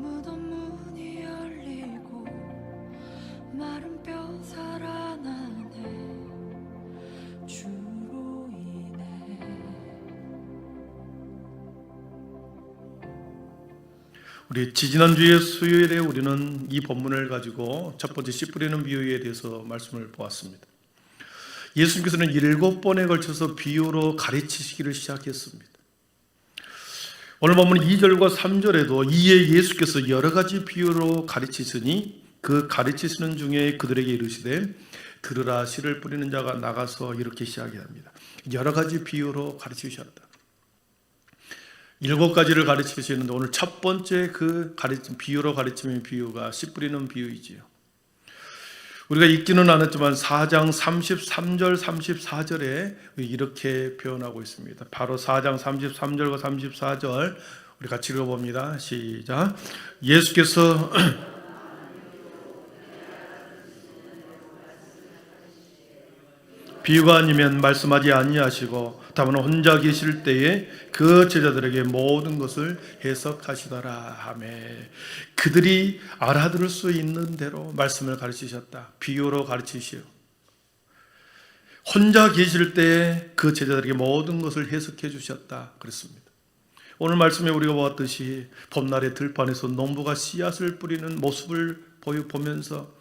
무덤 문이 열리고 마른 뼈 살아나네 주로 인해. 우리 지지난주에 수요일에 우리는 이 본문을 가지고 첫 번째 씨 뿌리는 비유에 대해서 말씀을 보았습니다. 예수님께서는 7번에 걸쳐서 비유로 가르치시기를 시작했습니다. 오늘 본문 2절과 3절에도 이에 예수께서 여러 가지 비유로 가르치시니 그 가르치시는 중에 그들에게 이르시되 들으라. 씨를 뿌리는 자가 나가서 이렇게 시작합니다. 여러 가지 비유로 가르치셨다. 7가지를 가르치시는데 오늘 첫 번째 그 비유로 가르치는 비유가 씨 뿌리는 비유이지요. 우리가 읽지는 않았지만 4장 33절 34절에 이렇게 표현하고 있습니다. 바로 4장 33절과 34절 우리 같이 읽어봅니다. 시작. 예수께서 비유가 아니면 말씀하지 아니하시고 다만 혼자 계실 때에 그 제자들에게 모든 것을 해석하시더라 하며 그들이 알아들을 수 있는 대로 말씀을 가르치셨다. 비유로 가르치시오. 혼자 계실 때에 그 제자들에게 모든 것을 해석해 주셨다 그랬습니다. 오늘 말씀에 우리가 보았듯이 봄날의 들판에서 농부가 씨앗을 뿌리는 모습을 보면서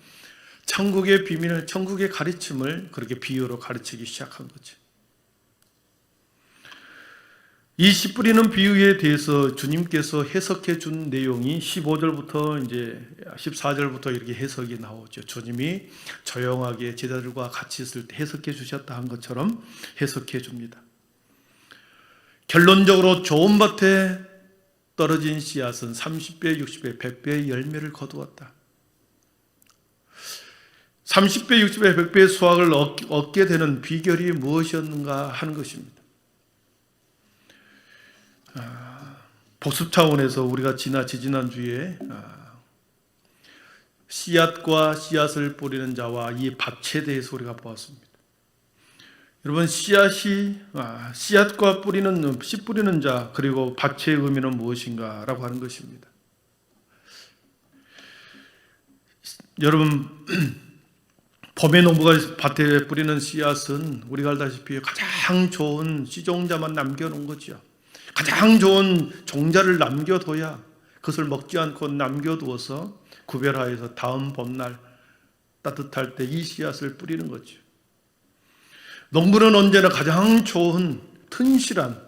천국의 비밀을, 천국의 가르침을 그렇게 비유로 가르치기 시작한 거죠. 이 씨 뿌리는 비유에 대해서 주님께서 해석해 준 내용이 15절부터 이제 14절부터 이렇게 해석이 나오죠. 주님이 조용하게 제자들과 같이 있을 때 해석해 주셨다 한 것처럼 해석해 줍니다. 결론적으로 좋은 밭에 떨어진 씨앗은 30배, 60배, 100배의 열매를 거두었다. 30배, 60배, 100배의 수확을 얻게 되는 비결이 무엇이었는가 하는 것입니다. 복습 차원에서 우리가 지지난주에 씨앗과 씨앗을 뿌리는 자와 이 밭에 대해서 우리가 보았습니다. 여러분, 씨앗과 씨 뿌리는 자 그리고 밭의 의미는 무엇인가 라고 하는 것입니다. 여러분, 봄에 농부가 밭에 뿌리는 씨앗은 우리가 알다시피 가장 좋은 씨종자만 남겨놓은 거죠. 가장 좋은 종자를 남겨둬야 그것을 먹지 않고 남겨두어서 구별하여서 다음 봄날 따뜻할 때 이 씨앗을 뿌리는 거죠. 농부는 언제나 가장 좋은 튼실한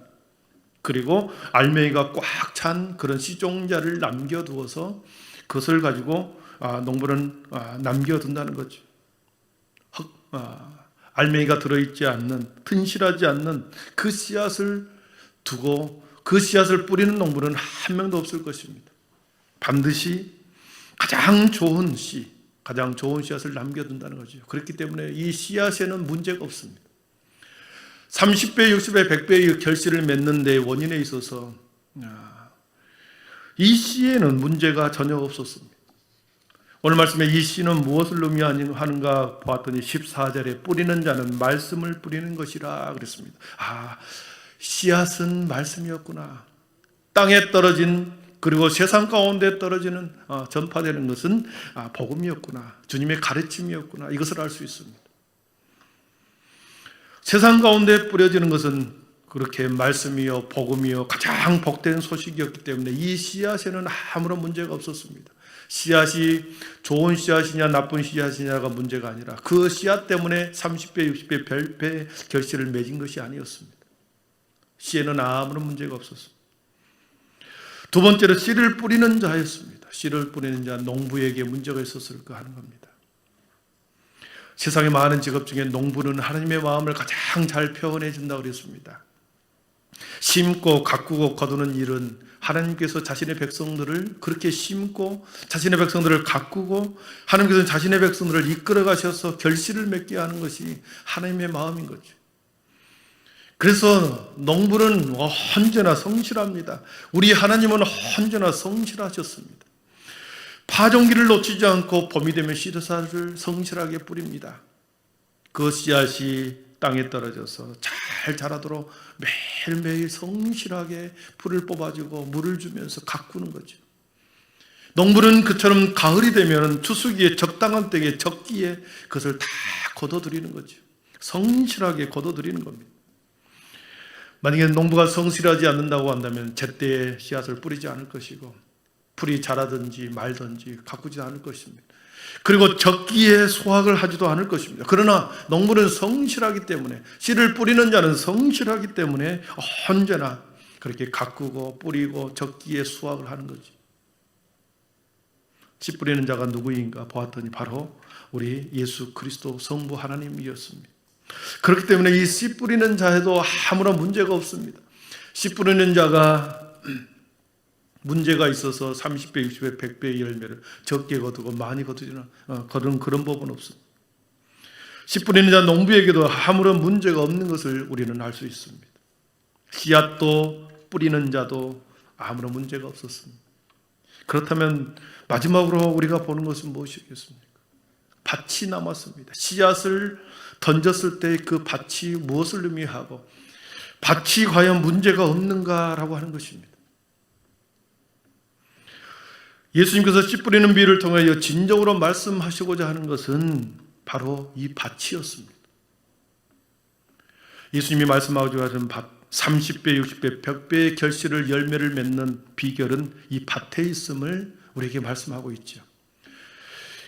그리고 알맹이가 꽉 찬 그런 씨종자를 남겨두어서 그것을 가지고 농부는 남겨둔다는 거죠. 알맹이가 들어있지 않는 튼실하지 않는 그 씨앗을 두고 그 씨앗을 뿌리는 농부는 한 명도 없을 것입니다. 반드시 가장 좋은 씨앗을 남겨둔다는 거죠. 그렇기 때문에 이 씨앗에는 문제가 없습니다. 30배, 60배, 100배의 결실을 맺는 데 원인에 있어서 이 씨에는 문제가 전혀 없었습니다. 오늘 말씀에 이 씨는 무엇을 의미하는가 보았더니 14절에 뿌리는 자는 말씀을 뿌리는 것이라 그랬습니다. 씨앗은 말씀이었구나. 땅에 떨어진 그리고 세상 가운데 떨어지는 전파되는 것은 복음이었구나. 주님의 가르침이었구나. 이것을 알 수 있습니다. 세상 가운데 뿌려지는 것은 그렇게 말씀이요 복음이요 가장 복된 소식이었기 때문에 이 씨앗에는 아무런 문제가 없었습니다. 씨앗이 좋은 씨앗이냐 나쁜 씨앗이냐가 문제가 아니라 그 씨앗 때문에 30배, 60배, 100배 결실을 맺은 것이 아니었습니다. 씨에는 아무런 문제가 없었습니다. 두 번째로 씨를 뿌리는 자였습니다. 씨를 뿌리는 자, 농부에게 문제가 있었을까 하는 겁니다. 세상의 많은 직업 중에 농부는 하나님의 마음을 가장 잘 표현해 준다고 그랬습니다. 심고 가꾸고 거두는 일은 하나님께서 자신의 백성들을 그렇게 심고 자신의 백성들을 가꾸고 하나님께서 자신의 백성들을 이끌어 가셔서 결실을 맺게 하는 것이 하나님의 마음인 거죠. 그래서 농부는 언제나 성실합니다. 우리 하나님은 언제나 성실하셨습니다. 파종기를 놓치지 않고 봄이 되면 씨앗을 성실하게 뿌립니다. 그 씨앗이 땅에 떨어져서 잘 자라도록 매일매일 성실하게 풀을 뽑아주고 물을 주면서 가꾸는 거죠. 농부는 그처럼 가을이 되면 추수기에 적당한 때에 적기에 그것을 다 거둬들이는 거죠. 성실하게 거둬들이는 겁니다. 만약에 농부가 성실하지 않는다고 한다면 제때에 씨앗을 뿌리지 않을 것이고 풀이 자라든지 말든지 가꾸지 않을 것입니다. 그리고 적기에 수확을 하지도 않을 것입니다. 그러나 농부는 성실하기 때문에, 씨를 뿌리는 자는 성실하기 때문에 언제나 그렇게 가꾸고 뿌리고 적기에 수확을 하는 거지. 씨 뿌리는 자가 누구인가 보았더니 바로 우리 예수 그리스도 성부 하나님이었습니다. 그렇기 때문에 이 씨 뿌리는 자에도 아무런 문제가 없습니다. 씨 뿌리는 자가 문제가 있어서 30배, 60배, 100배의 열매를 적게 거두고 많이 거두지는 그런 법은 없습니다. 씨 뿌리는 자 농부에게도 아무런 문제가 없는 것을 우리는 알 수 있습니다. 씨앗도 뿌리는 자도 아무런 문제가 없었습니다. 그렇다면 마지막으로 우리가 보는 것은 무엇이겠습니까? 밭이 남았습니다. 씨앗을 던졌을 때 그 밭이 무엇을 의미하고 밭이 과연 문제가 없는가라고 하는 것입니다. 예수님께서 씨 뿌리는 비유를 통하여 진정으로 말씀하시고자 하는 것은 바로 이 밭이었습니다. 예수님이 말씀하고자 하신 밭, 30배, 60배, 100배의 결실을 열매를 맺는 비결은 이 밭에 있음을 우리에게 말씀하고 있죠.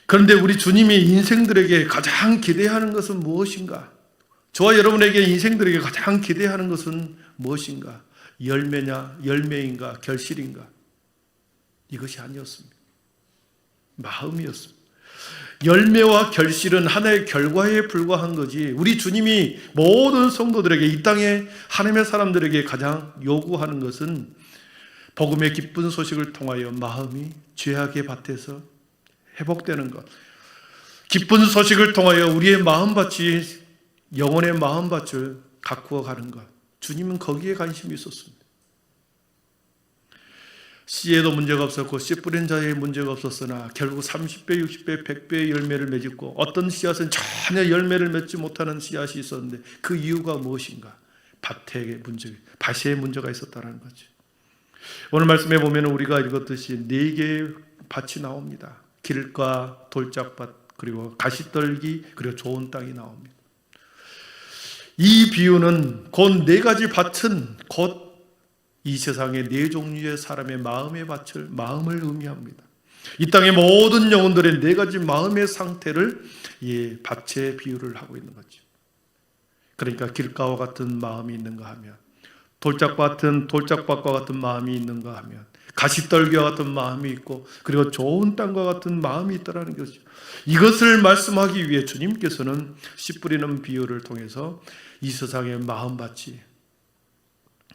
그런데 우리 주님이 인생들에게 가장 기대하는 것은 무엇인가? 저와 여러분에게 인생들에게 가장 기대하는 것은 무엇인가? 열매냐, 열매인가, 결실인가? 이것이 아니었습니다. 마음이었습니다. 열매와 결실은 하나의 결과에 불과한 거지, 우리 주님이 모든 성도들에게, 이 땅의 하나님의 사람들에게 가장 요구하는 것은 복음의 기쁜 소식을 통하여 마음이 죄악의 밭에서 회복되는 것, 기쁜 소식을 통하여 우리의 마음밭이 영혼의 마음밭을 가꾸어 가는 것, 주님은 거기에 관심이 있었습니다. 씨에도 문제가 없었고 씨 뿌린 자에 문제가 없었으나 결국 30배, 60배, 100배의 열매를 맺었고, 어떤 씨앗은 전혀 열매를 맺지 못하는 씨앗이 있었는데 그 이유가 무엇인가? 밭에 문제가 있었다는 거죠. 오늘 말씀에 보면 우리가 읽었듯이 4개의 밭이 나옵니다. 길가, 돌짝밭, 그리고 가시떨기, 그리고 좋은 땅이 나옵니다. 이 비유는 곧 4가지 밭은 곧 이 세상의 4종류의 사람의 마음의 마음을 의미합니다. 이 땅의 모든 영혼들의 4가지 마음의 상태를 이 밭의 비유를 하고 있는 거죠. 그러니까 길가와 같은 마음이 있는가 하면, 돌짝밭과 같은 마음이 있는가 하면, 가시떨기와 같은 마음이 있고, 그리고 좋은 땅과 같은 마음이 있다는 것이죠. 이것을 말씀하기 위해 주님께서는 씨 뿌리는 비유를 통해서 이 세상의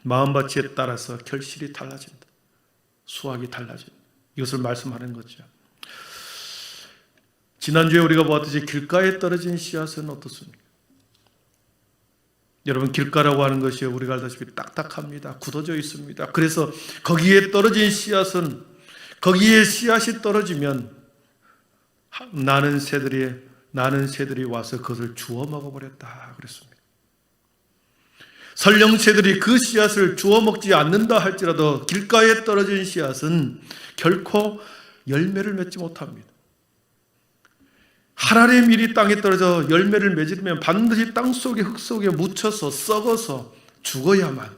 마음밭에 따라서 결실이 달라진다, 수확이 달라진다, 이것을 말씀하는 거죠. 지난주에 우리가 보았듯이 길가에 떨어진 씨앗은 어떻습니까? 여러분, 길가라고 하는 것이 우리가 알다시피 딱딱합니다. 굳어져 있습니다. 그래서 거기에 떨어진 씨앗은, 거기에 씨앗이 떨어지면 나는 새들이 와서 그것을 주워 먹어버렸다 그랬습니다. 설령 새들이 그 씨앗을 주워 먹지 않는다 할지라도 길가에 떨어진 씨앗은 결코 열매를 맺지 못합니다. 하나님의 밀이 땅에 떨어져 열매를 맺으려면 반드시 땅속에, 흙 속에 묻혀서 썩어서 죽어야만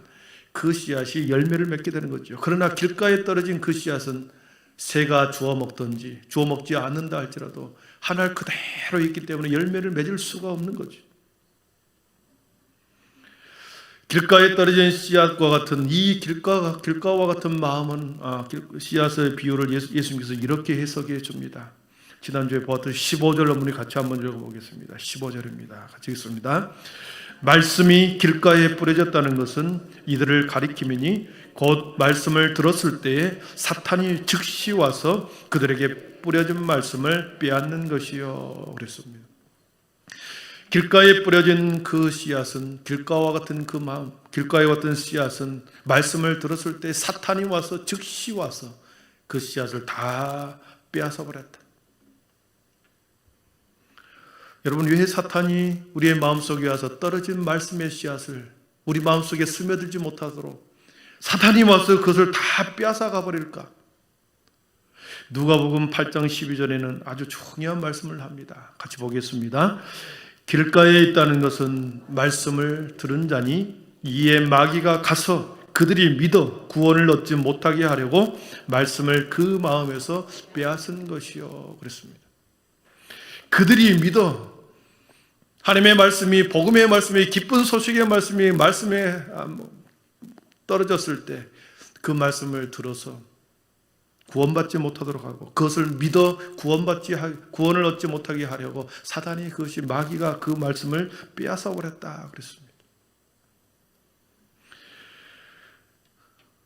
그 씨앗이 열매를 맺게 되는 거죠. 그러나 길가에 떨어진 그 씨앗은 새가 주워 먹든지 주워 먹지 않는다 할지라도 하늘 그대로 있기 때문에 열매를 맺을 수가 없는 거죠. 길가에 떨어진 씨앗과 같은 이 길가와 같은 마음은, 씨앗의 비유를 예수님께서 이렇게 해석해 줍니다. 지난주에 보았듯이 15절 어머니 같이 한번 읽어보겠습니다. 15절입니다. 같이 읽습니다. 말씀이 길가에 뿌려졌다는 것은 이들을 가리키미니 곧 말씀을 들었을 때에 사탄이 즉시 와서 그들에게 뿌려진 말씀을 빼앗는 것이요 그랬습니다. 길가에 뿌려진 그 씨앗은, 길가와 같은 그 마음, 길가에 같은 씨앗은 말씀을 들었을 때 사탄이 와서 즉시 와서 그 씨앗을 다 빼앗아 버렸다. 여러분, 왜 사탄이 우리의 마음속에 와서 떨어진 말씀의 씨앗을 우리 마음속에 스며들지 못하도록 사탄이 와서 그것을 다 빼앗아가 버릴까? 누가복음 8장 12절에는 아주 중요한 말씀을 합니다. 같이 보겠습니다. 길가에 있다는 것은 말씀을 들은 자니 이에 마귀가 가서 그들이 믿어 구원을 얻지 못하게 하려고 말씀을 그 마음에서 빼앗은 것이요 그랬습니다. 그들이 믿어 하나님의 말씀이, 복음의 말씀이, 기쁜 소식의 말씀에 떨어졌을 때 그 말씀을 들어서 구원받지 못하도록 하고 그것을 믿어 구원을 얻지 못하게 하려고 사단이, 그것이 마귀가 그 말씀을 빼앗아 버렸다 그랬습니다.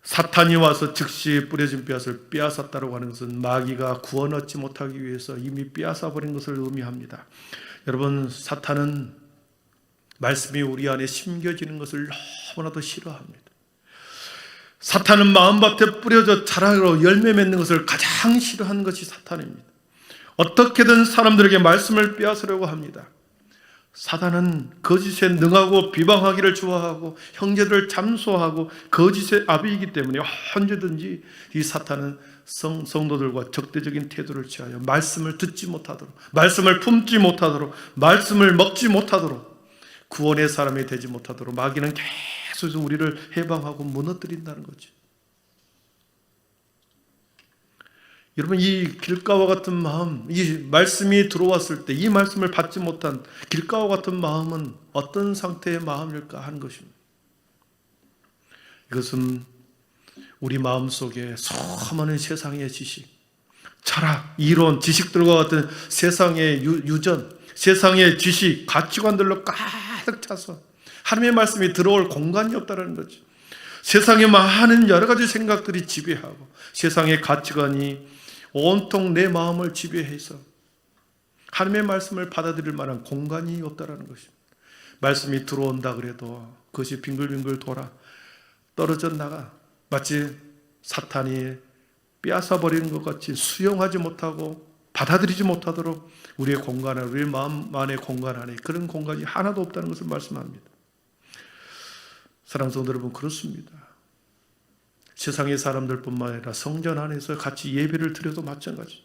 사탄이 와서 즉시 뿌려진 씨앗을 빼앗았다고 하는 것은 마귀가 구원 얻지 못하기 위해서 이미 빼앗아 버린 것을 의미합니다. 여러분, 사탄은 말씀이 우리 안에 심겨지는 것을 너무나도 싫어합니다. 사탄은 마음밭에 뿌려져 자라고 열매 맺는 것을 가장 싫어하는 것이 사탄입니다. 어떻게든 사람들에게 말씀을 빼앗으려고 합니다. 사탄은 거짓에 능하고 비방하기를 좋아하고 형제들을 잠소하고 거짓의 아비이기 때문에 언제든지 이 사탄은 성도들과 적대적인 태도를 취하여 말씀을 듣지 못하도록, 말씀을 품지 못하도록, 말씀을 먹지 못하도록, 구원의 사람이 되지 못하도록 마귀는 계속 우리를 해방하고 무너뜨린다는 거죠. 여러분, 이 길가와 같은 마음, 이 말씀이 들어왔을 때 이 말씀을 받지 못한 길가와 같은 마음은 어떤 상태의 마음일까 하는 것입니다. 이것은 우리 마음속에 수많은 세상의 지식, 철학, 이론, 지식들과 같은 세상의 유전, 세상의 지식, 가치관들로 가득 차서 하나님의 말씀이 들어올 공간이 없다는 거죠. 세상에 많은 여러 가지 생각들이 지배하고 세상의 가치관이 온통 내 마음을 지배해서 하나님의 말씀을 받아들일 만한 공간이 없다는 것입니다. 말씀이 들어온다 그래도 그것이 빙글빙글 돌아 떨어져 나가 마치 사탄이 빼앗아 버리는 것 같이 수용하지 못하고 받아들이지 못하도록 우리의 공간 안에, 우리의 마음 안의 공간 안에 그런 공간이 하나도 없다는 것을 말씀합니다. 사랑하는 성도 여러분, 그렇습니다. 세상의 사람들뿐만 아니라 성전 안에서 같이 예배를 드려도 마찬가지.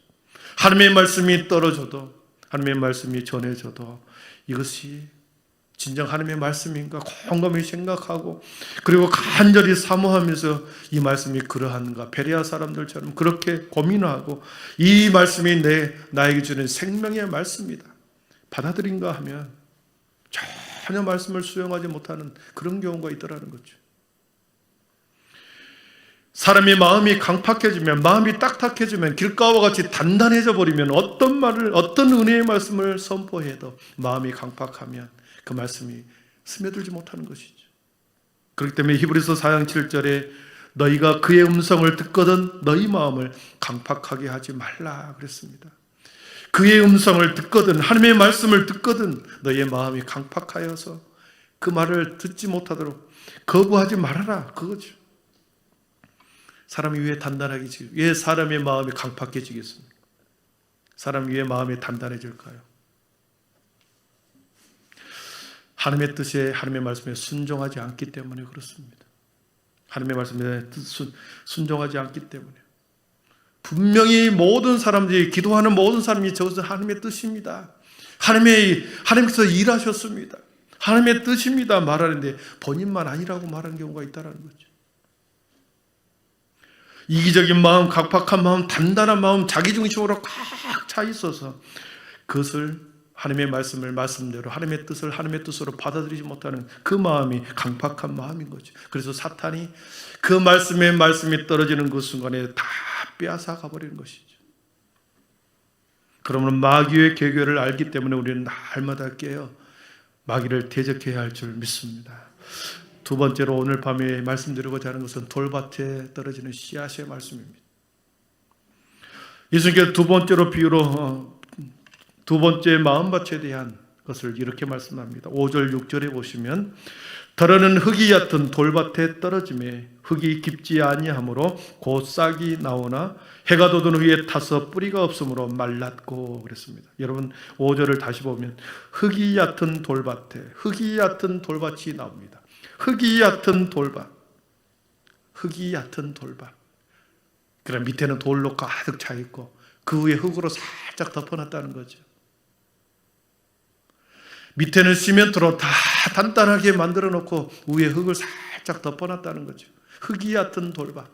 하나님의 말씀이 떨어져도, 하나님의 말씀이 전해져도 이것이 진정 하나님의 말씀인가 곰곰이 생각하고 그리고 간절히 사모하면서 이 말씀이 그러한가, 베레아 사람들처럼 그렇게 고민하고 이 말씀이 나에게 주는 생명의 말씀이다 받아들인가 하면 전혀 말씀을 수용하지 못하는 그런 경우가 있더라는 거죠. 사람의 마음이 강팍해지면, 마음이 딱딱해지면, 길가와 같이 단단해져 버리면 어떤 말을, 어떤 은혜의 말씀을 선포해도 마음이 강팍하면 그 말씀이 스며들지 못하는 것이죠. 그렇기 때문에 히브리서 4장 7절에 너희가 그의 음성을 듣거든 너희 마음을 강팍하게 하지 말라 그랬습니다. 그의 음성을 듣거든, 하나님의 말씀을 듣거든 너희의 마음이 강팍하여서 그 말을 듣지 못하도록 거부하지 말아라, 그거죠. 사람이 왜 단단하게, 왜 사람의 마음이 강팍해지겠습니까? 사람이 왜 마음이 단단해질까요? 하나님의 뜻에, 하나님의 말씀에 순종하지 않기 때문에 그렇습니다. 하나님의 말씀에 순종하지 않기 때문에. 분명히 모든 사람들이, 기도하는 모든 사람이 저것은 하나님의 뜻입니다, 하나님께서 일하셨습니다, 하나님의 뜻입니다 말하는데 본인만 아니라고 말하는 경우가 있다는 거죠. 이기적인 마음, 각박한 마음, 단단한 마음, 자기중심으로 꽉 차 있어서 그것을 하나님의 말씀을 말씀대로 하나님의 뜻으로 받아들이지 못하는 그 마음이 강팍한 마음인 거죠. 그래서 사탄이 그 말씀이 떨어지는 그 순간에 다 빼앗아 가버리는 것이죠. 그러면 마귀의 계교를 알기 때문에 우리는 날마다 깨어 마귀를 대적해야 할 줄 믿습니다. 두 번째로 오늘 밤에 말씀드리고자 하는 것은 돌밭에 떨어지는 씨앗의 말씀입니다. 예수님께서 두 번째로 비유로 두 번째 마음밭에 대한 것을 이렇게 말씀합니다. 5절 6절에 보시면 더러는 흙이 얕은 돌밭에 떨어짐에 흙이 깊지 아니하므로 곧 싹이 나오나 해가 돋은 후에 타서 뿌리가 없으므로 말랐고 그랬습니다. 여러분 5절을 다시 보면 흙이 얕은 돌밭이 나옵니다. 흙이 얕은 돌밭. 그럼 밑에는 돌로 가득 차 있고 그 위에 흙으로 살짝 덮어놨다는 거죠. 밑에는 시멘트로 다 단단하게 만들어 놓고 위에 흙을 살짝 덮어놨다는 거죠. 흙이 얕은 돌밭.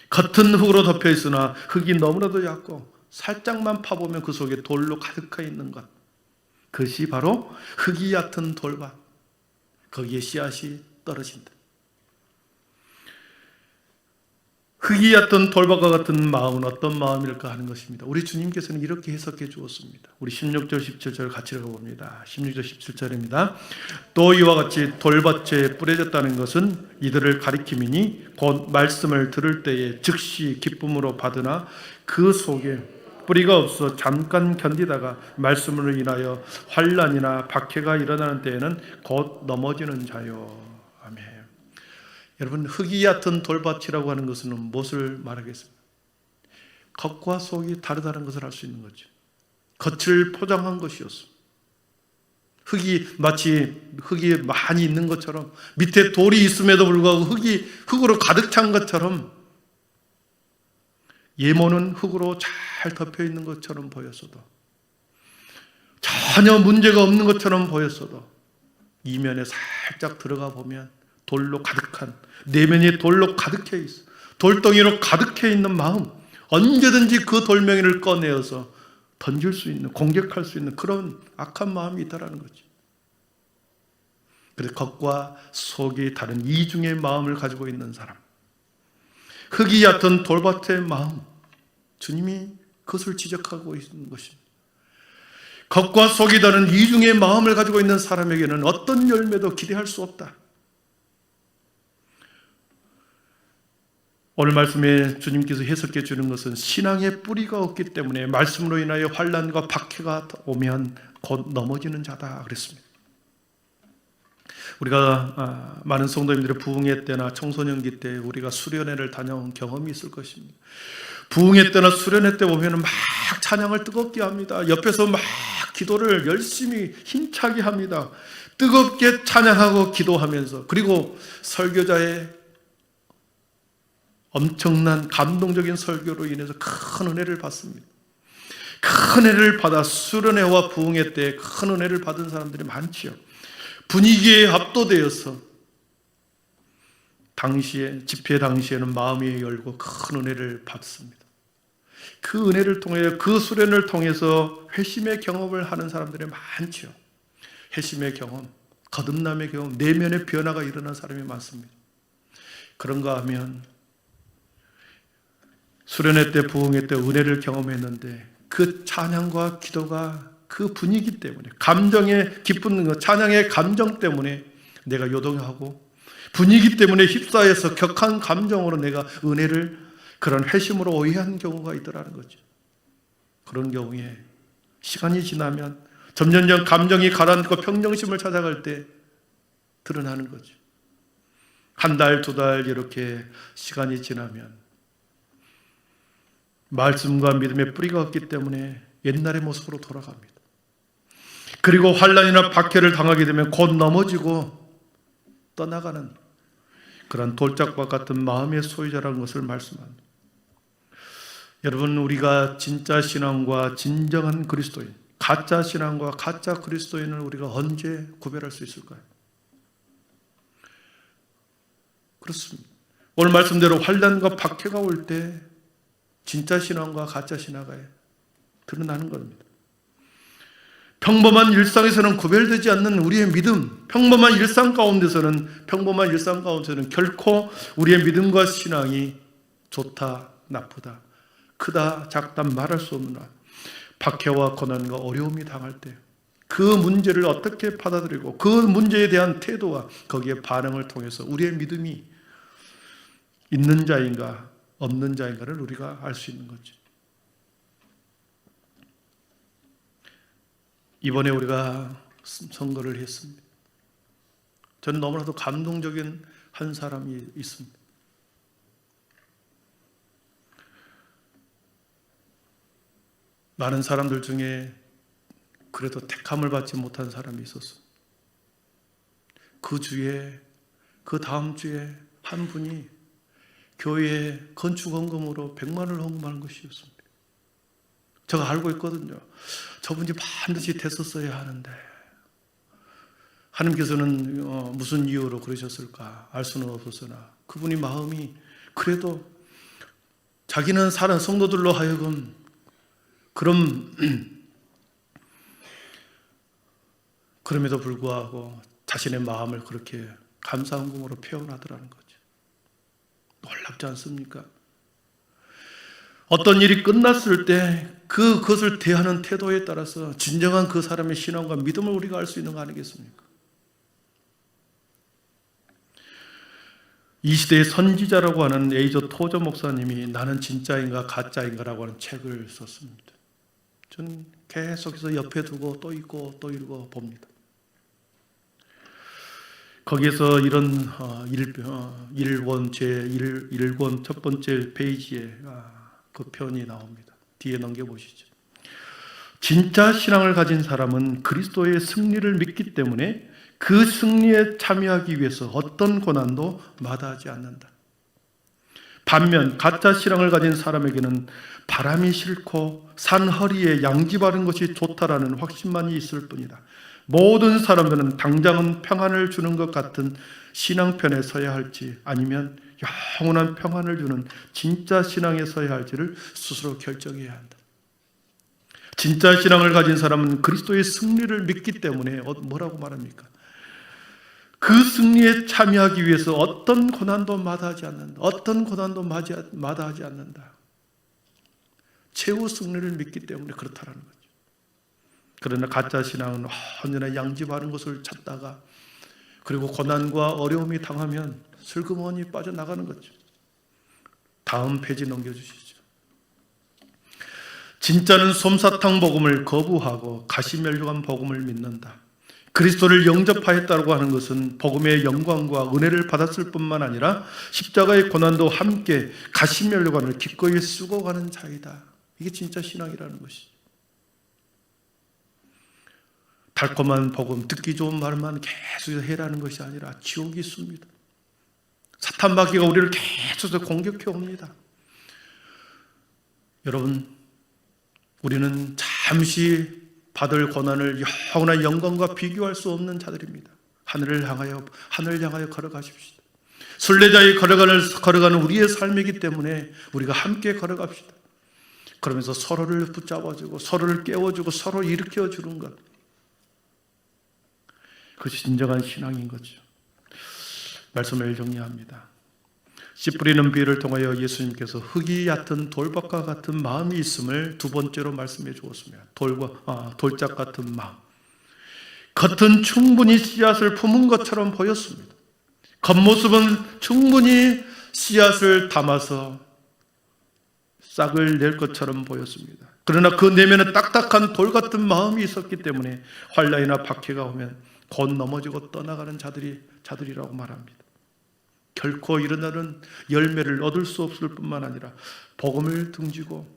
겉은 흙으로 덮여 있으나 흙이 너무나도 얕고 살짝만 파보면 그 속에 돌로 가득해 있는 것. 그것이 바로 흙이 얕은 돌밭. 거기에 씨앗이 떨어진다. 흙이 얕은 돌밭과 같은 마음은 어떤 마음일까 하는 것입니다. 우리 주님께서는 이렇게 해석해 주었습니다. 우리 16절 17절 같이 읽어봅니다. 16절 17절입니다. 또 이와 같이 돌밭에 뿌려졌다는 것은 이들을 가리킴이니 곧 말씀을 들을 때에 즉시 기쁨으로 받으나 그 속에 뿌리가 없어 잠깐 견디다가 말씀으로 인하여 환난이나 박해가 일어나는 때에는 곧 넘어지는 자요. 아멘. 여러분, 흙이 얕은 돌밭이라고 하는 것은 무엇을 말하겠습니까? 겉과 속이 다르다는 것을 알 수 있는 거죠. 겉을 포장한 것이었어. 마치 흙이 많이 있는 것처럼, 밑에 돌이 있음에도 불구하고 흙으로 가득 찬 것처럼, 예모는 흙으로 잘 덮여 있는 것처럼 보였어도, 전혀 문제가 없는 것처럼 보였어도, 이면에 살짝 들어가 보면 돌로 가득한, 내면이 돌로 가득해 있어. 돌덩이로 가득해 있는 마음, 언제든지 그 돌멩이를 꺼내어서 던질 수 있는, 공격할 수 있는 그런 악한 마음이 있다라는 거지. 그래서 겉과 속이 다른 이중의 마음을 가지고 있는 사람, 흙이 얕은 돌밭의 마음, 주님이 그것을 지적하고 있는 것입니다. 겉과 속이 다른 이중의 마음을 가지고 있는 사람에게는 어떤 열매도 기대할 수 없다. 오늘 말씀에 주님께서 해석해 주는 것은 신앙의 뿌리가 없기 때문에 말씀으로 인하여 환난과 박해가 오면 곧 넘어지는 자다 그랬습니다. 우리가 많은 성도님들의 부흥회 때나 청소년기 때 우리가 수련회를 다녀온 경험이 있을 것입니다. 부흥회 때나 수련회 때 보면 막 찬양을 뜨겁게 합니다. 옆에서 막 기도를 열심히 힘차게 합니다. 뜨겁게 찬양하고 기도하면서, 그리고 설교자의 엄청난 감동적인 설교로 인해서 큰 은혜를 받습니다. 큰 은혜를 받아 수련회와 부흥회 때 큰 은혜를 받은 사람들이 많지요. 분위기에 압도되어서 집회 당시에는 마음이 열고 큰 은혜를 받습니다. 그 은혜를 통해, 그 수련을 통해서 회심의 경험을 하는 사람들이 많지요. 회심의 경험, 거듭남의 경험, 내면의 변화가 일어난 사람이 많습니다. 그런가 하면 수련회 때, 부흥회 때 은혜를 경험했는데 그 찬양과 기도가 그 분위기 때문에, 감정의 기쁜 찬양의 감정 때문에 내가 요동하고, 분위기 때문에 휩싸여서 격한 감정으로 내가 은혜를 그런 회심으로 오해한 경우가 있더라는 거죠. 그런 경우에 시간이 지나면 점점 감정이 가라앉고 평정심을 찾아갈 때 드러나는 거죠. 한 달, 두 달 이렇게 시간이 지나면 말씀과 믿음의 뿌리가 없기 때문에 옛날의 모습으로 돌아갑니다. 그리고 환난이나 박해를 당하게 되면 곧 넘어지고 떠나가는 그런 돌짝밭 같은 마음의 소유자라는 것을 말씀합니다. 여러분, 우리가 진짜 신앙과 진정한 그리스도인, 가짜 신앙과 가짜 그리스도인을 우리가 언제 구별할 수 있을까요? 그렇습니다. 오늘 말씀대로 환난과 박해가 올 때 진짜 신앙과 가짜 신앙이 드러나는 겁니다. 평범한 일상에서는 구별되지 않는 우리의 믿음, 평범한 일상 가운데서는 결코 우리의 믿음과 신앙이 좋다, 나쁘다, 크다, 작다 말할 수 없나. 박해와 고난과 어려움이 당할 때 그 문제를 어떻게 받아들이고 그 문제에 대한 태도와 거기에 반응을 통해서 우리의 믿음이 있는 자인가 없는 자인가를 우리가 알 수 있는 거죠. 이번에 우리가 선거를 했습니다. 저는 너무나도 감동적인 한 사람이 있습니다. 많은 사람들 중에 그래도 택함을 받지 못한 사람이 있었어요. 그 다음 주에 한 분이 교회에 건축 헌금으로 100만 원을 헌금하는 것이었습니다. 제가 알고 있거든요. 저분이 반드시 됐었어야 하는데 하나님께서는 무슨 이유로 그러셨을까 알 수는 없었으나 그분이 마음이 그래도 자기는 사는 성도들로 하여금 그럼에도 불구하고 자신의 마음을 그렇게 감사헌금으로 표현하더라는 거죠. 놀랍지 않습니까? 어떤 일이 끝났을 때 그것을 대하는 태도에 따라서 진정한 그 사람의 신앙과 믿음을 우리가 알 수 있는 거 아니겠습니까? 이 시대의 선지자라고 하는 에이저 토저 목사님이 나는 진짜인가 가짜인가라고 하는 책을 썼습니다. 저는 계속해서 옆에 두고 또 읽고 또 읽어 봅니다. 거기에서 이런 1권 제1권 첫 번째 페이지에 그 표현이 나옵니다. 뒤에 넘겨보시죠. 진짜 신앙을 가진 사람은 그리스도의 승리를 믿기 때문에 그 승리에 참여하기 위해서 어떤 고난도 마다하지 않는다. 반면 가짜 신앙을 가진 사람에게는 바람이 싫고 산 허리에 양지 바른 것이 좋다라는 확신만이 있을 뿐이다. 모든 사람들은 당장은 평안을 주는 것 같은 신앙편에 서야 할지 아니면 영원한 평안을 주는 진짜 신앙에 서야 할지를 스스로 결정해야 한다. 진짜 신앙을 가진 사람은 그리스도의 승리를 믿기 때문에 뭐라고 말합니까? 그 승리에 참여하기 위해서 어떤 고난도 마다하지 않는다. 어떤 고난도 마다하지 않는다. 최후 승리를 믿기 때문에 그렇다라는 거죠. 그러나 가짜 신앙은 언제나 양지 바른 것을 찾다가 그리고 고난과 어려움이 당하면 슬그머니 빠져나가는 거죠. 다음 페이지 넘겨주시죠. 진짜는 솜사탕 복음을 거부하고 가시면류관 복음을 믿는다. 그리스도를 영접하였다고 하는 것은 복음의 영광과 은혜를 받았을 뿐만 아니라 십자가의 고난도 함께 가시면류관을 기꺼이 쓰고 가는 자이다. 이게 진짜 신앙이라는 것이죠. 달콤한 복음, 듣기 좋은 말만 계속해서 해라는 것이 아니라 지옥이 있습니다. 사탄마귀가 우리를 계속해서 공격해 옵니다. 여러분, 우리는 잠시 받을 고난을 영원한 영광과 비교할 수 없는 자들입니다. 하늘을 향하여 걸어가십시다. 순례자의 걸어가는 우리의 삶이기 때문에 우리가 함께 걸어갑시다. 그러면서 서로를 붙잡아주고 서로를 깨워주고 서로 일으켜주는 것, 그것이 진정한 신앙인 거죠. 말씀을 정리합니다. 씨 뿌리는 비유를 통하여 예수님께서 흙이 얕은 돌밭과 같은 마음이 있음을 두 번째로 말씀해 주었습니다. 돌짝 같은 마음. 겉은 충분히 씨앗을 품은 것처럼 보였습니다. 겉모습은 충분히 씨앗을 담아서 싹을 낼 것처럼 보였습니다. 그러나 그 내면에 딱딱한 돌 같은 마음이 있었기 때문에 환난이나 박해가 오면 곧 넘어지고 떠나가는 자들이라고 말합니다. 결코 일어나는 열매를 얻을 수 없을 뿐만 아니라 복음을 등지고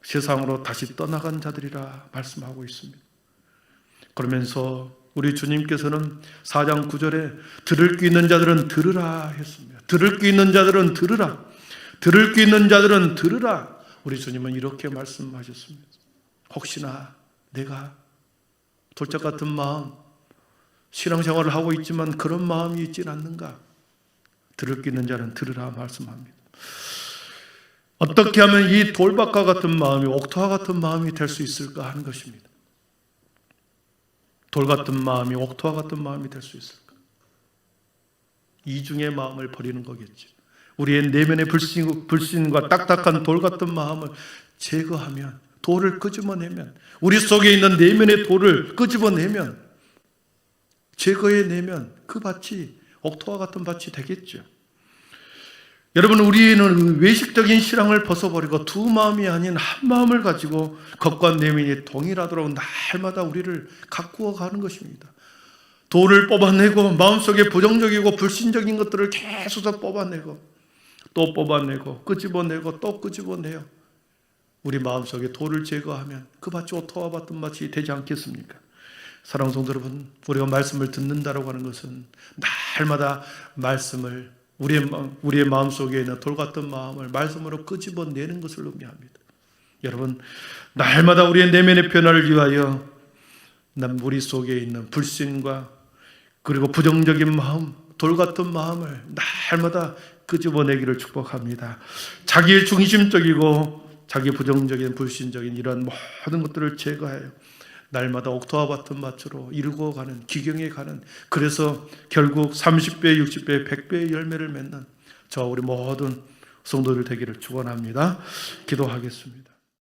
세상으로 다시 떠나간 자들이라 말씀하고 있습니다. 그러면서 우리 주님께서는 4장 9절에 들을 귀 있는 자들은 들으라 했습니다. 들을 귀 있는 자들은 들으라. 들을 귀 있는 자들은 들으라. 우리 주님은 이렇게 말씀하셨습니다. 혹시나 내가 돌짝 같은 마음, 신앙생활을 하고 있지만 그런 마음이 있진 않는가? 들을 귀 있는 자는 들으라 말씀합니다. 어떻게 하면 이 돌밭과 같은 마음이 옥토와 같은 마음이 될 수 있을까 하는 것입니다. 돌 같은 마음이 옥토와 같은 마음이 될 수 있을까? 이중의 마음을 버리는 거겠죠. 우리의 내면의 불신과 딱딱한 돌 같은 마음을 제거하면, 돌을 끄집어내면, 우리 속에 있는 내면의 돌을 끄집어내면, 제거해내면 그 밭이 옥토와 같은 밭이 되겠죠. 여러분, 우리는 외식적인 신앙을 벗어버리고 두 마음이 아닌 한 마음을 가지고 겉과 내면이 동일하도록 날마다 우리를 가꾸어 가는 것입니다. 돌을 뽑아내고 마음속에 부정적이고 불신적인 것들을 계속 뽑아내고 또 뽑아내고 끄집어내고 또 끄집어내요. 우리 마음속에 돌을 제거하면 그 밭이 옥토와 같은 밭이 되지 않겠습니까? 사랑하는 성도 여러분, 우리가 말씀을 듣는다라고 하는 것은 날마다 말씀을 우리의 마음속에 있는 돌 같은 마음을 말씀으로 끄집어내는 것을 의미합니다. 여러분, 날마다 우리의 내면의 변화를 위하여 우리 속에 있는 불신과 그리고 부정적인 마음, 돌 같은 마음을 날마다 끄집어내기를 축복합니다. 자기의 중심적이고 자기 부정적인 불신적인 이런 모든 것들을 제거해요. 날마다 옥토와 같은 밭으로 이루고 가는, 기경에 가는, 그래서 결국 30배, 60배, 100배의 열매를 맺는 저 우리 모든 성도들 되기를 축원합니다. 기도하겠습니다.